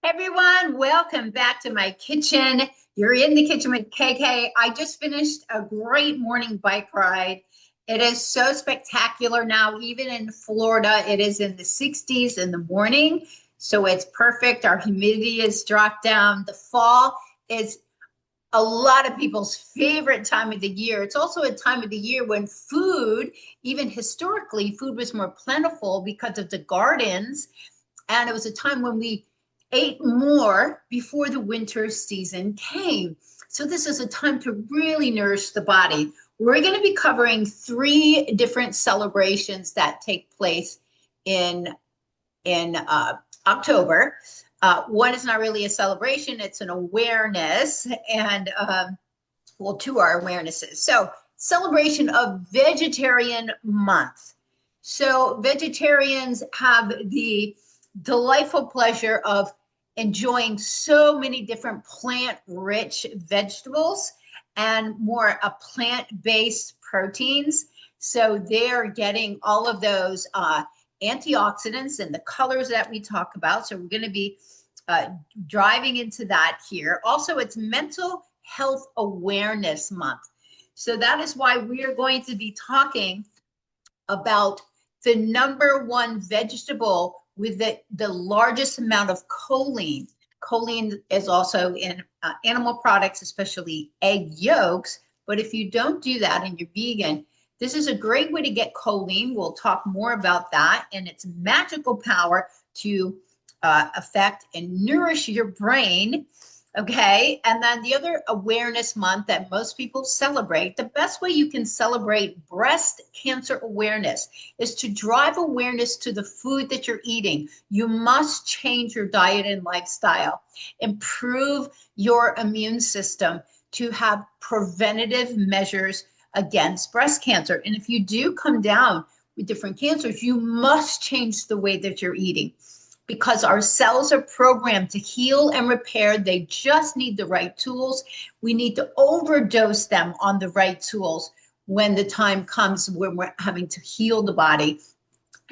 Everyone, welcome back to my kitchen. You're in the kitchen with KK. I just finished a great morning bike ride. It is so spectacular now, even in Florida. It is in the 60s in the morning, so it's perfect. Our humidity is dropped down. The fall is a lot of people's favorite time of the year. It's also a time of the year when food, even historically, food was more plentiful because of the gardens. And it was a time when we ate more before the winter season came. So this is a time to really nourish the body. We're going to be covering 3 different celebrations that take place in October. One is not really a celebration, it's an awareness, and well, 2 are awarenesses. So celebration of Vegetarian Month. So vegetarians have the delightful pleasure of enjoying so many different plant-rich vegetables and more plant-based proteins. So they're getting all of those antioxidants and the colors that we talk about. So we're going to be driving into that here. Also, it's Mental Health Awareness Month. So that is why we are going to be talking about the #1 vegetable with the largest amount of choline. Choline is also in animal products, especially egg yolks. But if you don't do that and you're vegan, this is a great way to get choline. We'll talk more about that and its magical power to affect and nourish your brain. Okay, and then the other awareness month that most people celebrate, the best way you can celebrate breast cancer awareness is to drive awareness to the food that you're eating. You must change your diet and lifestyle, improve your immune system to have preventative measures against breast cancer. And if you do come down with different cancers, you must change the way that you're eating, because our cells are programmed to heal and repair. They just need the right tools. We need to overdose them on the right tools when the time comes when we're having to heal the body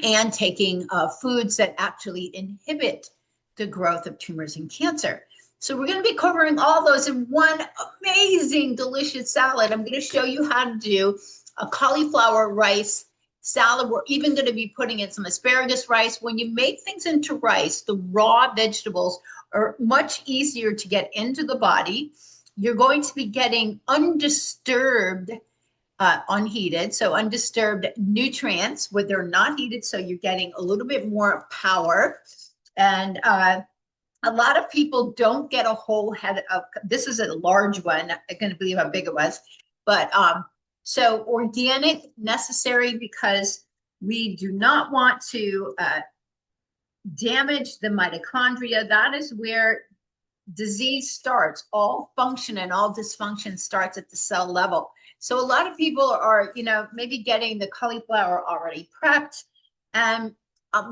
and taking foods that actually inhibit the growth of tumors and cancer. So we're going to be covering all those in one amazing, delicious salad. I'm going to show you how to do a cauliflower rice salad. We're even going to be putting in some asparagus rice. When you make things into rice, the raw vegetables are much easier to get into the body. You're going to be getting undisturbed, unheated, so undisturbed nutrients where they're not heated, so you're getting a little bit more power. And a lot of people don't get a whole head of, this is a large one, I can't believe how big it was, but so organic, necessary, because we do not want to damage the mitochondria. That is where disease starts. All function and all dysfunction starts at the cell level. So a lot of people are, maybe getting the cauliflower already prepped, and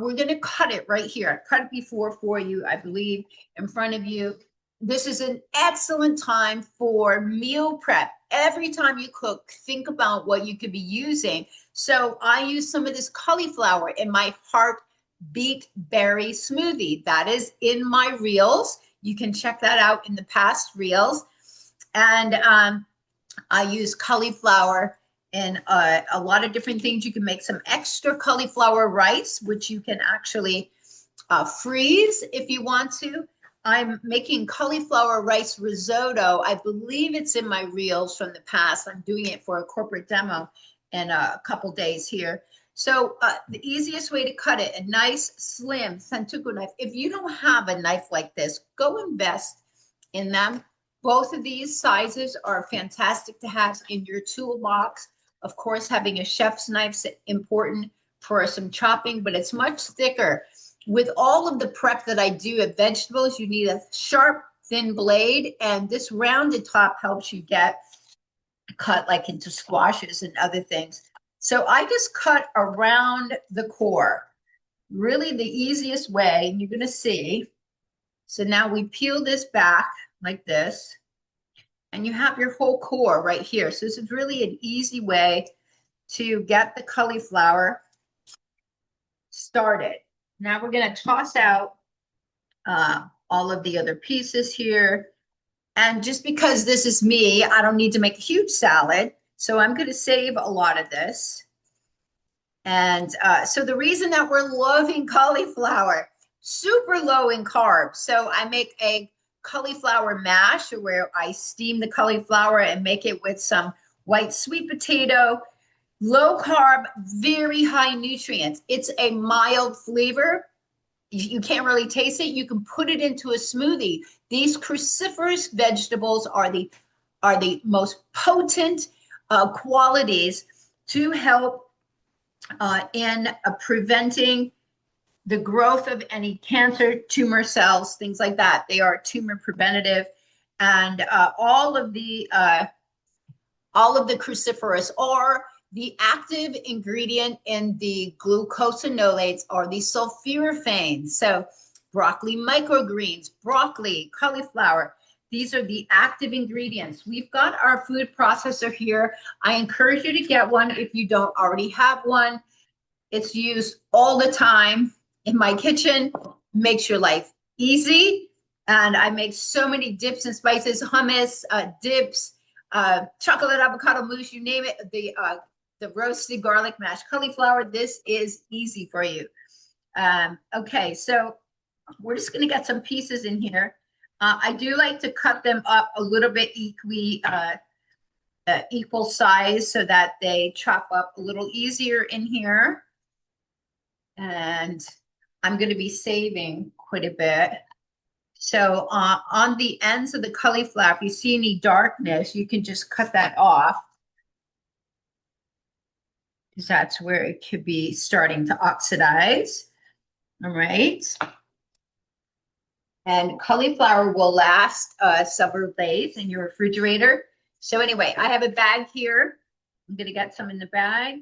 we're going to cut it right here. I cut it before for you, I believe, in front of you. This is an excellent time for meal prep. Every time you cook, think about what you could be using. So I use some of this cauliflower in my heartbeat berry smoothie. That is in my reels. You can check that out in the past reels. And I use cauliflower in a lot of different things. You can make some extra cauliflower rice, which you can actually freeze if you want to. I'm making cauliflower rice risotto. I believe it's in my reels from the past. I'm doing it for a corporate demo in a couple days here. So the easiest way to cut it, a nice slim Santoku knife. If you don't have a knife like this, go invest in them. Both of these sizes are fantastic to have in your toolbox. Of course, having a chef's knife is important for some chopping, but it's much thicker. With all of the prep that I do at vegetables, you need a sharp, thin blade, and this rounded top helps you get cut like into squashes and other things. So I just cut around the core, really the easiest way, and you're going to see. So now we peel this back like this, and you have your whole core right here. So this is really an easy way to get the cauliflower started. Now we're going to toss out all of the other pieces here. And just because this is me, I don't need to make a huge salad. So I'm going to save a lot of this. And so the reason that we're loving cauliflower, super low in carbs. So I make a cauliflower mash where I steam the cauliflower and make it with some white sweet potato, low carb, very high nutrients. It's a mild flavor. You can't really taste it. You can put it into a smoothie. These cruciferous vegetables are the most potent qualities to help in preventing the growth of any cancer, tumor cells, things like that. They are tumor preventative, and all of the cruciferous are the active ingredient in the glucosinolates are the sulforaphanes. So broccoli microgreens, broccoli, cauliflower, these are the active ingredients. We've got our food processor here. I encourage you to get one if you don't already have one. It's used all the time in my kitchen, makes your life easy. And I make so many dips and spices, hummus, dips, chocolate avocado mousse, you name it, the roasted garlic mashed cauliflower. This is easy for you. Okay, so we're just going to get some pieces in here. I do like to cut them up a little bit equal size so that they chop up a little easier in here. And I'm going to be saving quite a bit. So on the ends of the cauliflower, if you see any darkness, you can just cut that off, because that's where it could be starting to oxidize. All right. And cauliflower will last several days in your refrigerator. So anyway, I have a bag here. I'm going to get some in the bag.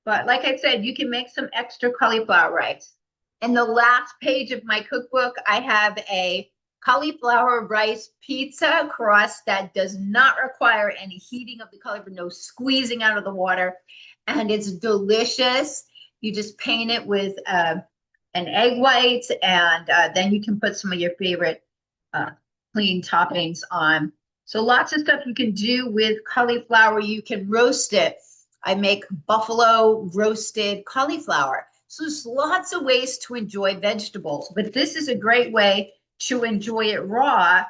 But like I said, you can make some extra cauliflower rice. In the last page of my cookbook, I have a cauliflower rice pizza crust that does not require any heating of the cauliflower, no squeezing out of the water. And it's delicious. You just paint it with an egg white, and then you can put some of your favorite clean toppings on. So lots of stuff you can do with cauliflower. You can roast it. I make buffalo roasted cauliflower. So there's lots of ways to enjoy vegetables, but this is a great way to enjoy it raw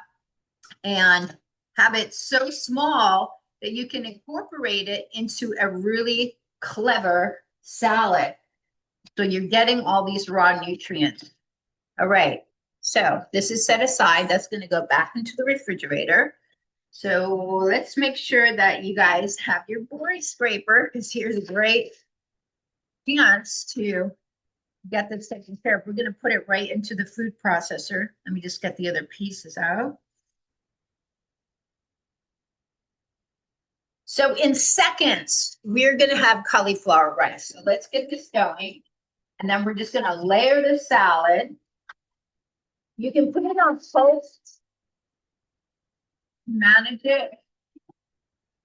and have it so small that you can incorporate it into a really clever salad. So you're getting all these raw nutrients. All right, so this is set aside. That's going to go back into the refrigerator. So let's make sure that you guys have your boy scraper, because here's a great chance to get this taken care of. We're going to put it right into the food processor. Let me just get the other pieces out. So in seconds, we're going to have cauliflower rice. So let's get this going. And then we're just going to layer the salad. You can put it on toast. Manage it.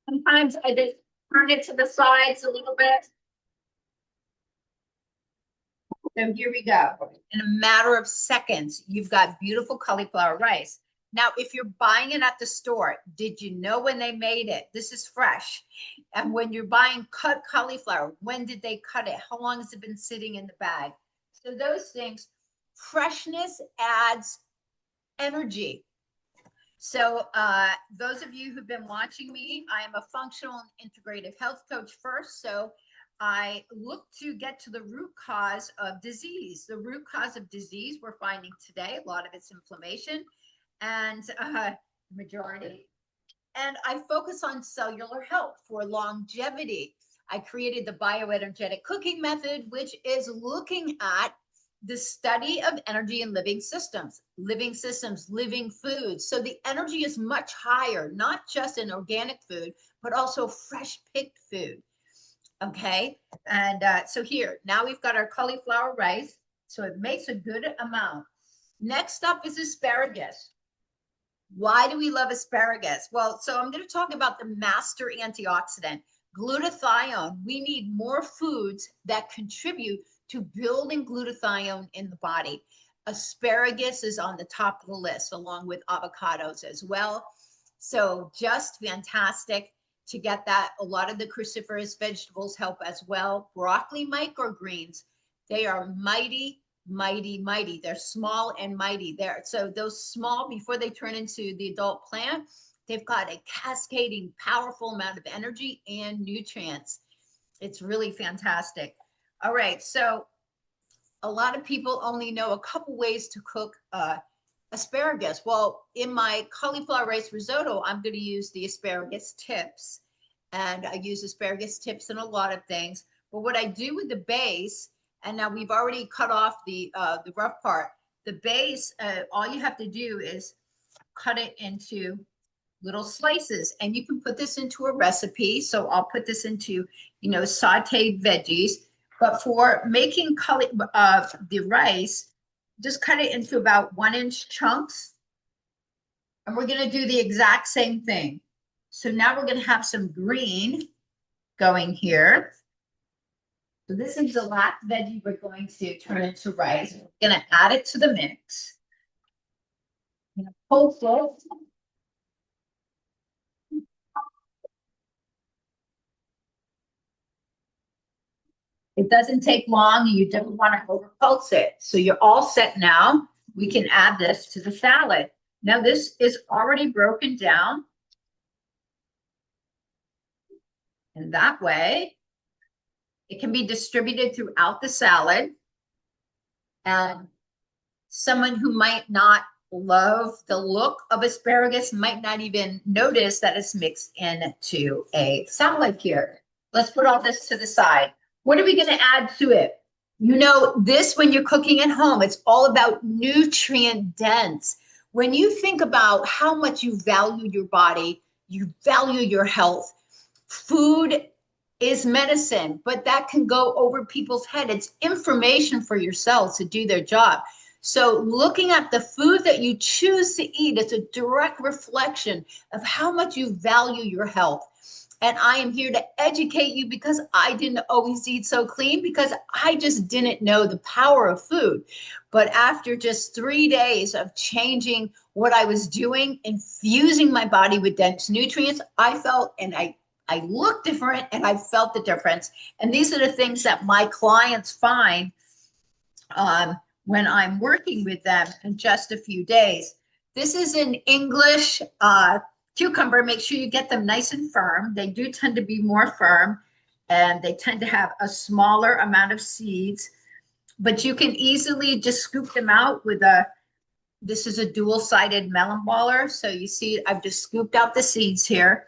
Sometimes I just turn it to the sides a little bit. So here we go. In a matter of seconds, you've got beautiful cauliflower rice. Now, if you're buying it at the store, did you know when they made it? This is fresh. And when you're buying cut cauliflower, when did they cut it? How long has it been sitting in the bag? So those things, freshness adds energy. So those of you who've been watching me, I am a functional and integrative health coach first. So I look to get to the root cause of disease. The root cause of disease we're finding today, a lot of it's inflammation and majority. And I focus on cellular health for longevity. I created the bioenergetic cooking method, which is looking at the study of energy in living systems, living foods. So the energy is much higher, not just in organic food, but also fresh picked food. Okay. And so here, now we've got our cauliflower rice. So it makes a good amount. Next up is asparagus. Why do we love asparagus? Well, so I'm going to talk about the master antioxidant, glutathione. We need more foods that contribute to building glutathione in the body. Asparagus is on the top of the list, along with avocados as well. So just fantastic to get that. A lot of the cruciferous vegetables help as well. Broccoli microgreens, they are mighty, mighty, mighty. They're small and mighty. So those small, before they turn into the adult plant, they've got a cascading, powerful amount of energy and nutrients. It's really fantastic. All right, so a lot of people only know a couple ways to cook asparagus. Well, in my cauliflower rice risotto, I'm going to use the asparagus tips. And I use asparagus tips in a lot of things. But what I do with the base, and now we've already cut off the rough part. The base, all you have to do is cut it into little slices, and you can put this into a recipe. So I'll put this into, sauteed veggies. But for making the rice, just cut it into about 1-inch chunks. And we're going to do the exact same thing. So now we're going to have some green going here. So this is the last veggie we're going to turn into rice. We're going to add it to the mix. Pulse it. It doesn't take long. You don't want to over pulse it. So you're all set now. We can add this to the salad. Now this is already broken down. And that way, it can be distributed throughout the salad. And someone who might not love the look of asparagus might not even notice that it's mixed into a salad here. Let's put all this to the side. What are we going to add to it? This, when you're cooking at home, it's all about nutrient dense. When you think about how much you value your body, you value your health, food is medicine, but that can go over people's head. It's information for your cells to do their job. So looking at the food that you choose to eat, it's a direct reflection of how much you value your health. And I am here to educate you, because I didn't always eat so clean, because I just didn't know the power of food. But after just 3 days of changing what I was doing, infusing my body with dense nutrients, I felt, and I looked different, and I felt the difference. And these are the things that my clients find when I'm working with them in just a few days. This is an English cucumber. Make sure you get them nice and firm. They do tend to be more firm, and they tend to have a smaller amount of seeds, but you can easily just scoop them out with this is a dual-sided melon baller. So you see, I've just scooped out the seeds here.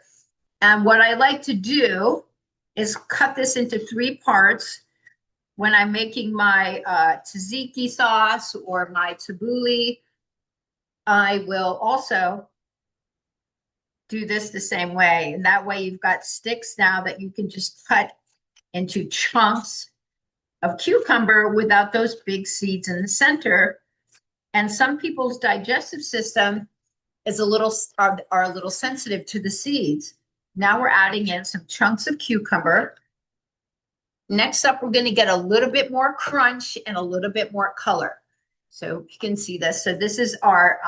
And what I like to do is cut this into 3 parts. When I'm making my tzatziki sauce or my tabbouleh, I will also do this the same way. And that way you've got sticks now that you can just cut into chunks of cucumber without those big seeds in the center. And some people's digestive system is are a little sensitive to the seeds. Now we're adding in some chunks of cucumber. Next up, we're going to get a little bit more crunch and a little bit more color. So you can see this. So this is our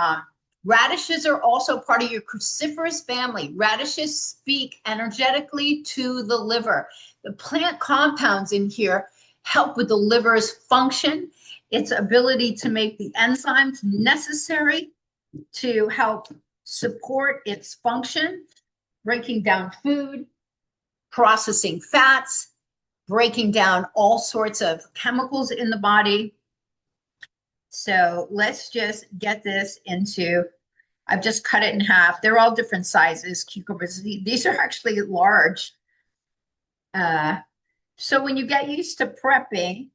radishes are also part of your cruciferous family. Radishes speak energetically to the liver. The plant compounds in here help with the liver's function, its ability to make the enzymes necessary to help support its function, breaking down food, processing fats, breaking down all sorts of chemicals in the body. So let's just get this into, I've just cut it in half. They're all different sizes, cucumbers. These are actually large. So when you get used to prepping,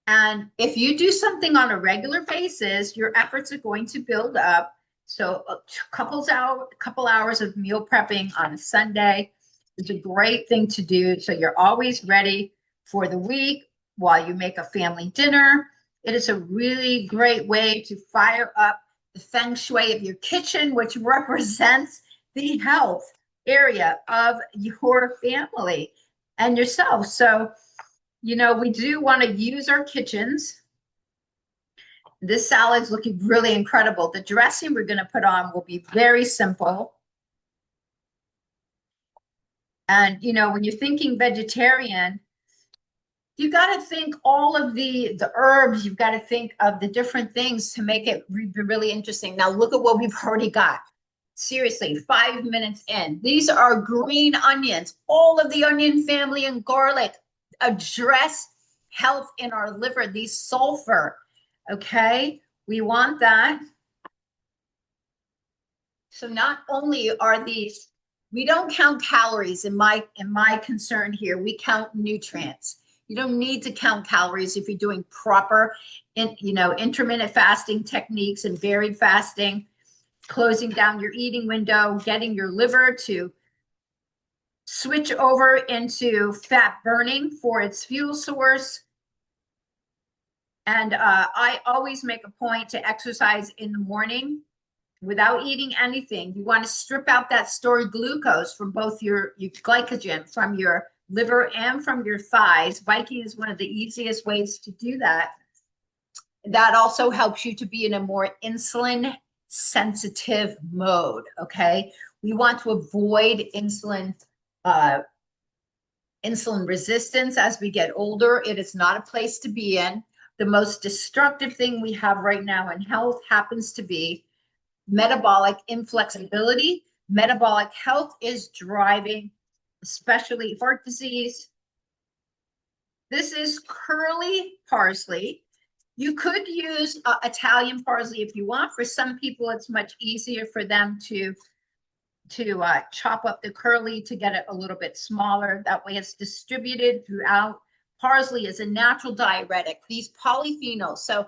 and if you do something on a regular basis, your efforts are going to build up. So a couple hours of meal prepping on a Sunday is a great thing to do. So you're always ready for the week while you make a family dinner. It is a really great way to fire up the feng shui of your kitchen, which represents the health area of your family and yourself. So, we do want to use our kitchens This salad's looking really incredible. The dressing we're going to put on will be very simple. And, you know, when you're thinking vegetarian, you got to think all of the herbs. You've got to think of the different things to make it really interesting. Now, look at what we've already got. Seriously, 5 minutes in. These are green onions, all of the onion family and garlic address health in our liver, these sulfur. Okay, we want that. So not only are these, we don't count calories in my concern here, we count nutrients. You don't need to count calories if you're doing proper intermittent fasting techniques and varied fasting, closing down your eating window, getting your liver to switch over into fat burning for its fuel source. And I always make a point to exercise in the morning without eating anything. You want to strip out that stored glucose from both your glycogen from your liver and from your thighs. Viking is one of the easiest ways to do that. That also helps you to be in a more insulin sensitive mode. Okay, we want to avoid insulin resistance as we get older. It is not a place to be in. The most destructive thing we have right now in health happens to be metabolic inflexibility. Metabolic health is driving, especially heart disease. This is curly parsley. You could use Italian parsley if you want. For some people, it's much easier for them to chop up the curly to get it a little bit smaller. That way it's distributed throughout. Parsley is a natural diuretic. These polyphenols, so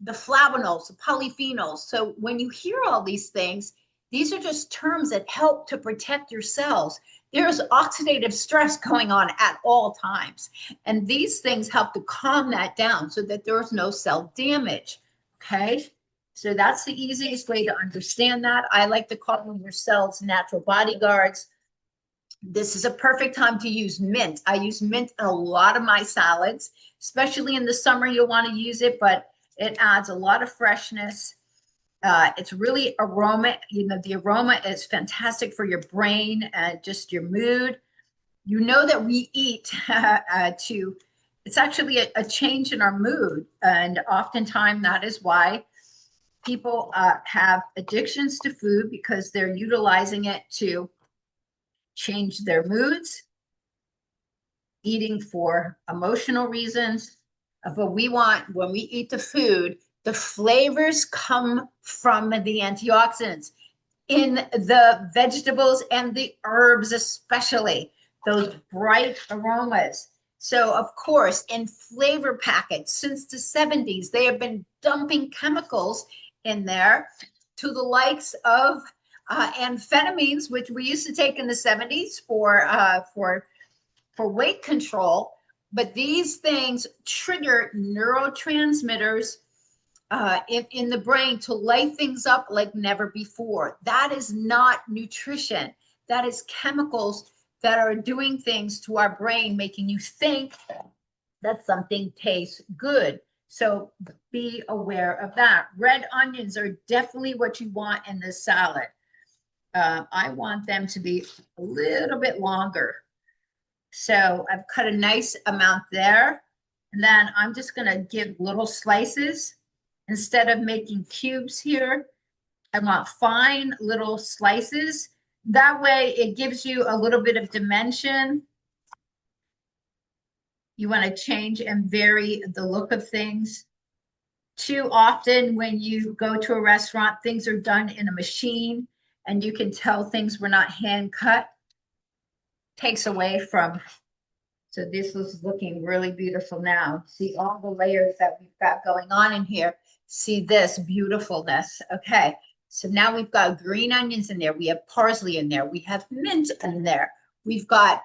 the flavonols, the polyphenols. So when you hear all these things, these are just terms that help to protect your cells. There's oxidative stress going on at all times. And these things help to calm that down so that there's no cell damage. Okay. So that's the easiest way to understand that. I like to call them your cells natural bodyguards. This is a perfect time to use mint. I use mint in a lot of my salads, especially in the summer. You'll want to use it, but it adds a lot of freshness. It's really aroma. You know, the aroma is fantastic for your brain and just your mood. You know that we eat it's actually a change in our mood. And oftentimes that is why people have addictions to food, because they're utilizing it to change their moods, eating for emotional reasons. But we want, when we eat the food, the flavors come from the antioxidants in the vegetables and the herbs, especially those bright aromas. So, of course, in flavor packets since the 70s, they have been dumping chemicals in there to the likes of amphetamines, which we used to take in the 70s for weight control. But these things trigger neurotransmitters in the brain to light things up like never before. That is not nutrition. That is chemicals that are doing things to our brain, making you think that something tastes good. So be aware of that. Red onions are definitely what you want in this salad. I want them to be a little bit longer. So I've cut a nice amount there. And then I'm just going to give little slices. Instead of making cubes here, I want fine little slices. That way it gives you a little bit of dimension. You want to change and vary the look of things. Too often when you go to a restaurant, things are done in a machine and you can tell things were not hand cut. Takes away from. So this is looking really beautiful now. See all the layers that we've got going on in here. See this beautifulness. Okay, so now we've got green onions in there. We have parsley in there. We have mint in there. We've got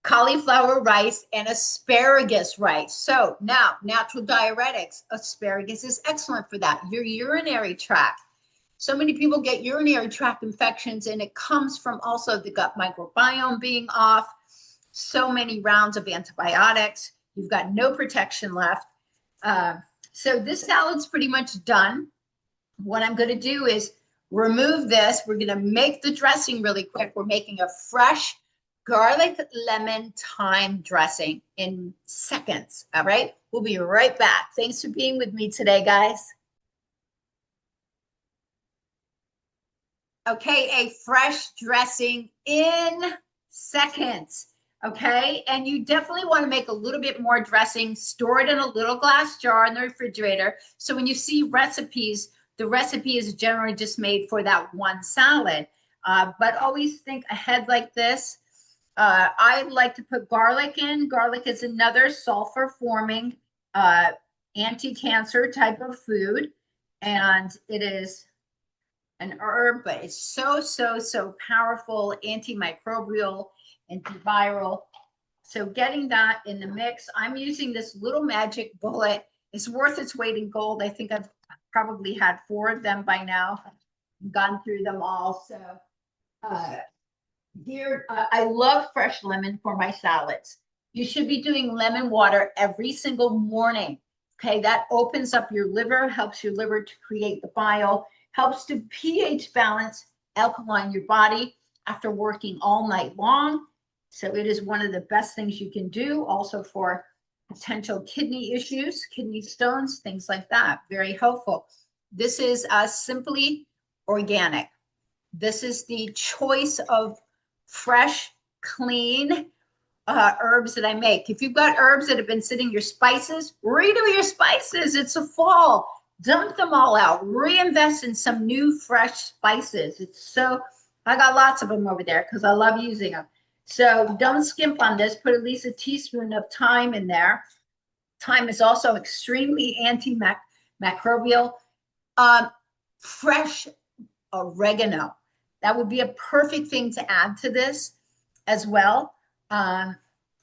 cauliflower rice and asparagus rice. So now, natural diuretics. Asparagus is excellent for that. Your urinary tract. So many people get urinary tract infections, and it comes from also the gut microbiome being off. So many rounds of antibiotics. You've got no protection left. So this salad's pretty much done. What I'm going to do is remove this. We're going to make the dressing really quick. We're making a fresh garlic lemon thyme dressing in seconds. All right. We'll be right back. Thanks for being with me today, guys. Okay, a fresh dressing in seconds. Okay, and you definitely want to make a little bit more dressing, store it in a little glass jar in the refrigerator. So when you see recipes, the recipe is generally just made for that one salad. But always think ahead like this. I like to put garlic in. Garlic is another sulfur forming anti-cancer type of food, and it is an herb, but it's so powerful, antimicrobial, antiviral. So getting that in the mix, I'm using this little magic bullet. It's worth its weight in gold. I think I've probably had 4 of them by now, gone through them all. So here, I love fresh lemon for my salads. You should be doing lemon water every single morning. Okay, that opens up your liver, helps your liver to create the bile, helps to pH balance, alkaline your body after working all night long. So it is one of the best things you can do, also for potential kidney issues, kidney stones, things like that. Very helpful. This is simply organic. This is the choice of fresh, clean herbs that I make. If you've got herbs that have been sitting, your spices, redo your spices. It's a fall. Dump them all out. Reinvest in some new, fresh spices. I got lots of them over there because I love using them. So don't skimp on this. Put at least a teaspoon of thyme in there. Thyme is also extremely antimicrobial. Fresh oregano. That would be a perfect thing to add to this as well. I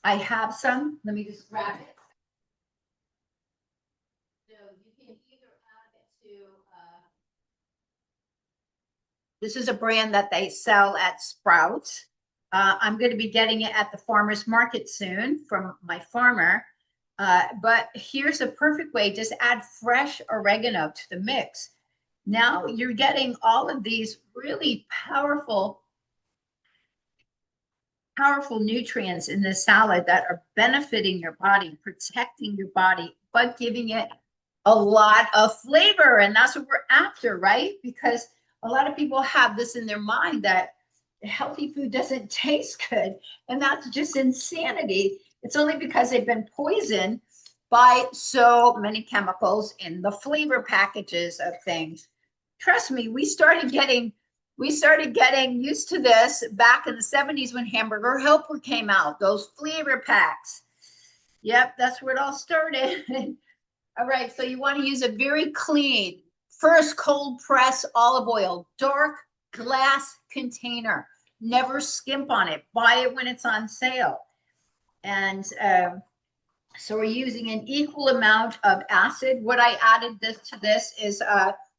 have some. Let me just grab it. So you can either add it to, this is a brand that they sell at Sprouts. I'm going to be getting it at the farmer's market soon from my farmer. But here's a perfect way, just add fresh oregano to the mix. Now you're getting all of these really powerful nutrients in this salad that are benefiting your body, protecting your body, but giving it a lot of flavor. And that's what we're after, right? Because a lot of people have this in their mind that healthy food doesn't taste good. And that's just insanity. It's only because they've been poisoned by so many chemicals in the flavor packages of things. Trust me, we started getting used to this back in the 70s when Hamburger Helper came out, those flavor packs. Yep, that's where it all started. All right, so you want to use a very clean, first cold press olive oil, dark glass container. Never skimp on it. Buy it when it's on sale. And so we're using an equal amount of acid. What I added to this is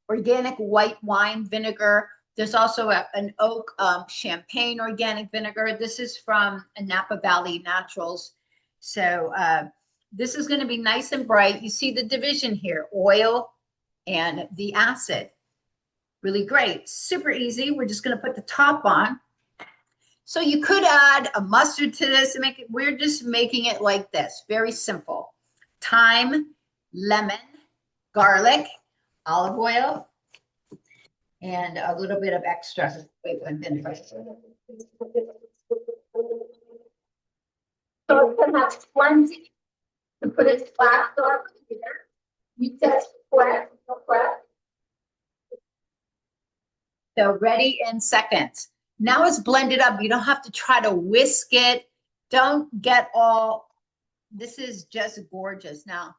organic white wine vinegar. There's also an oak champagne organic vinegar. This is from Napa Valley Naturals. So this is going to be nice and bright. You see the division here, oil and the acid. Really great. Super easy. We're just going to put the top on. So you could add a mustard to this and make it, we're just making it like this. Very simple. Thyme, lemon, garlic, olive oil, and a little bit of extra vinegar. So it's gonna have plenty to put it flat on here. You test flat. So ready in seconds. Now it's blended up. You don't have to try to whisk it. Don't get all, this is just gorgeous now.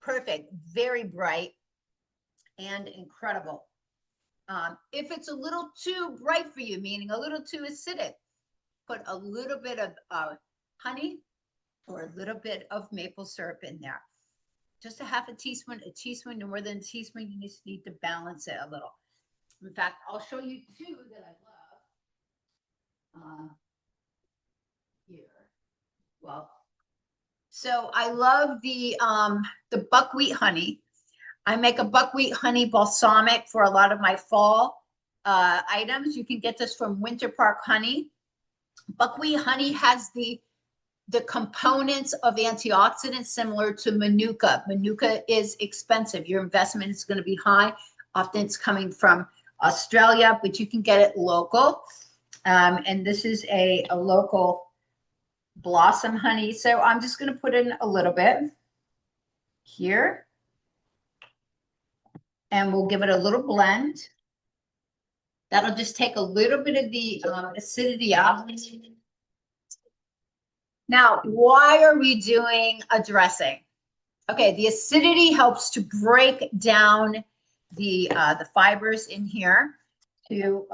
Perfect, very bright and incredible. If it's a little too bright for you, meaning a little too acidic, put a little bit of honey or a little bit of maple syrup in there. Just a half a teaspoon, more than a teaspoon. You just need to balance it a little. In fact, I'll show you 2 that I love. Here. Well, So I love the buckwheat honey. I make a buckwheat honey balsamic for a lot of my fall items. You can get this from Winter Park Honey. Buckwheat honey has the components of antioxidants similar to Manuka. Manuka is expensive. Your investment is going to be high. Often it's coming from Australia, but you can get it local. And this is a local blossom honey. So I'm just going to put in a little bit here. And we'll give it a little blend. That'll just take a little bit of the acidity out. Now, why are we doing a dressing? Okay, the acidity helps to break down the fibers in here to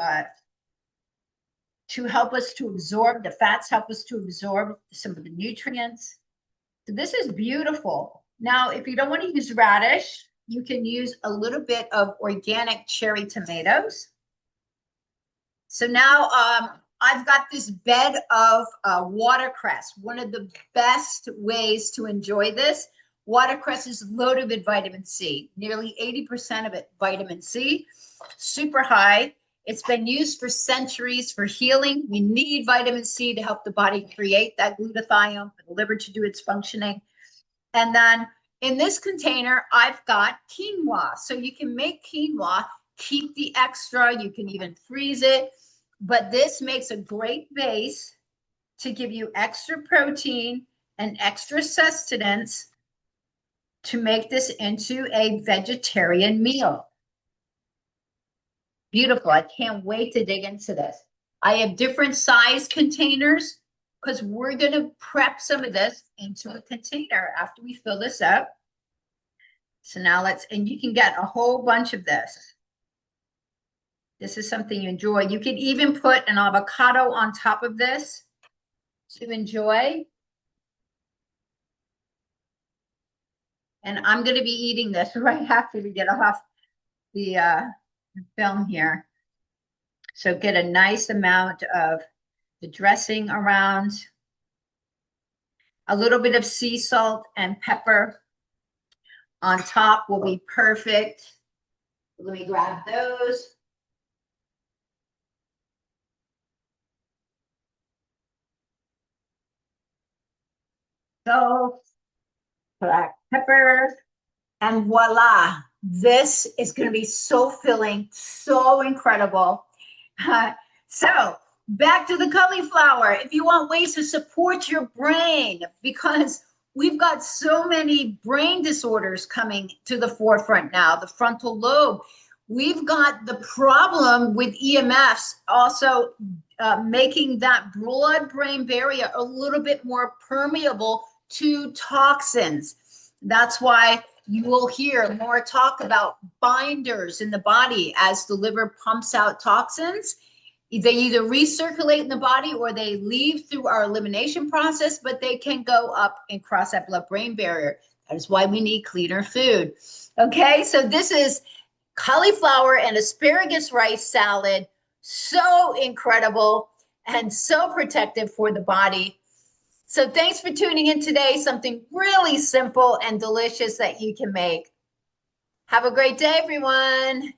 help us to absorb, the fats help us to absorb some of the nutrients. So this is beautiful. Now, if you don't want to use radish, you can use a little bit of organic cherry tomatoes. So now I've got this bed of watercress. One of the best ways to enjoy this. Watercress is loaded with vitamin C, nearly 80% of it vitamin C, super high. It's been used for centuries for healing. We need vitamin C to help the body create that glutathione for the liver to do its functioning. And then in this container, I've got quinoa. So you can make quinoa, keep the extra, you can even freeze it. But this makes a great base to give you extra protein and extra sustenance to make this into a vegetarian meal. Beautiful. I can't wait to dig into this. I have different size containers because we're going to prep some of this into a container after we fill this up. So now and you can get a whole bunch of this. This is something you enjoy. You can even put an avocado on top of this to enjoy. And I'm going to be eating this right after we get off the film here. So get a nice amount of the dressing around. A little bit of sea salt and pepper on top will be perfect. Let me grab those. So black pepper, and voila, this is going to be so filling, so incredible. So back to the cauliflower. If you want ways to support your brain, because we've got so many brain disorders coming to the forefront now, the frontal lobe. We've got the problem with EMFs also making that blood-brain barrier a little bit more permeable to toxins. That's why you will hear more talk about binders in the body as the liver pumps out toxins. They either recirculate in the body or they leave through our elimination process, but they can go up and cross that blood-brain barrier. That is why we need cleaner food. Okay, so this is cauliflower and asparagus rice salad. So incredible and so protective for the body. So thanks for tuning in today. Something really simple and delicious that you can make. Have a great day, everyone.